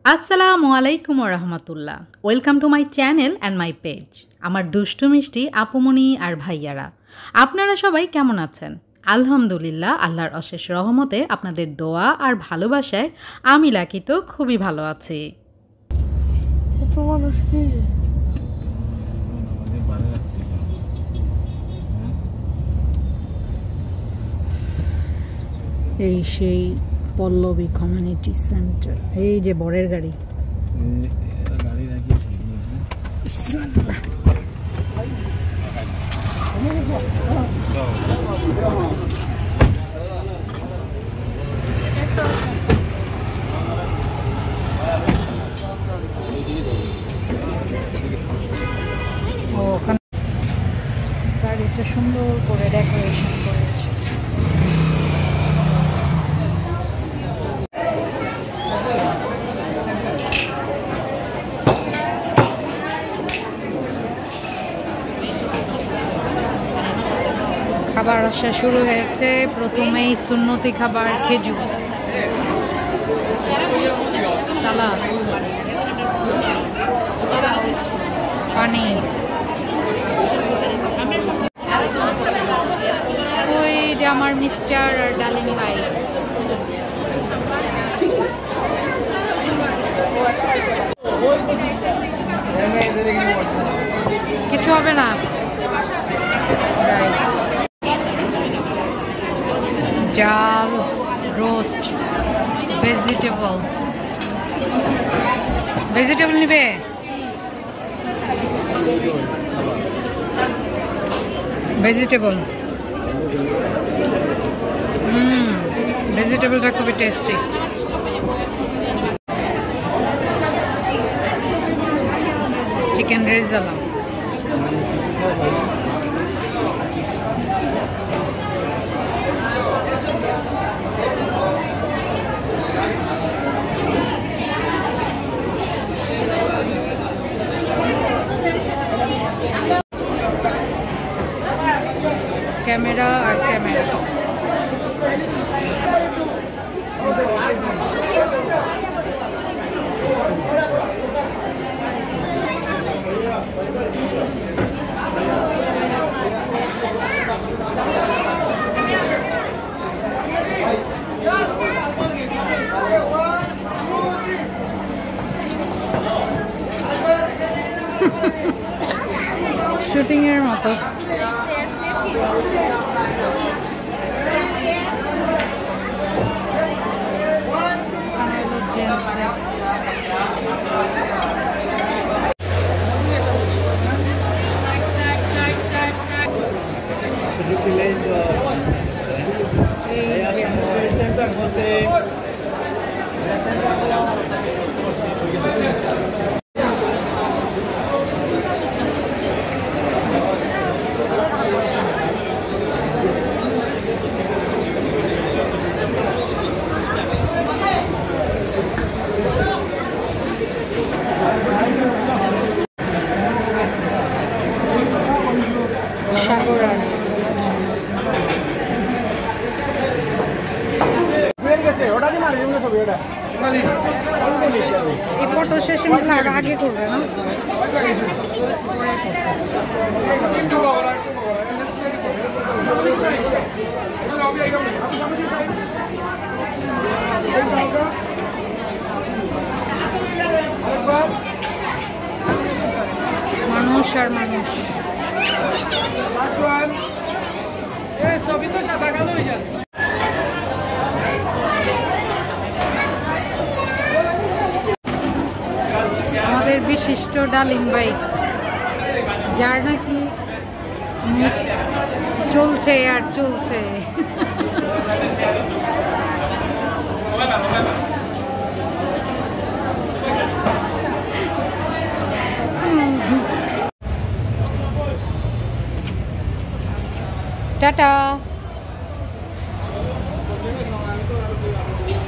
আসসালামু আলাইকুম ওয়া রাহমাতুল্লাহ। Welcome to my channel and my page. আমার দুষ্টু মিষ্টি আপুমনি আর ভাইয়ারা, আপনারা সবাই কেমন আছেন? আলহামদুলিল্লাহ, আল্লাহর অশেষ রহমতে আপনাদের দোয়া আর ভালোবাসায় আমি লাকি তো খুবই ভালো আছি। এই সেই পল্লবী কমিউনিটি সেন্টার। এই যে বরের গাড়ি। ওখানে গাড়িটা সুন্দর করে ডেকোরেশন করেছে। খাবার আসা শুরু হয়েছে। প্রথমেই সুন্নতি খাবার খেজুর, সালাদ, পানি। ওই যে আমার মিস্টার আর ডালিম ভাই। কিছু হবে না। জাল, রোস্ট, ভেজিটেবল নিবে? ভেজিটেবলটা খুবই টেস্টি। চিকেন রেজালা, ক্যামেরা আর ক্যামেরা। শুটিং এর মতো। এই ফটো সেশন আগে করবে না? মানুষ আর মানুষ। সবই তো সাদা কালো হয়ে যায়। আমাদের বিশিষ্ট ডালিম ভাই, যার নাকি চলছে আর চলছে। টাটা।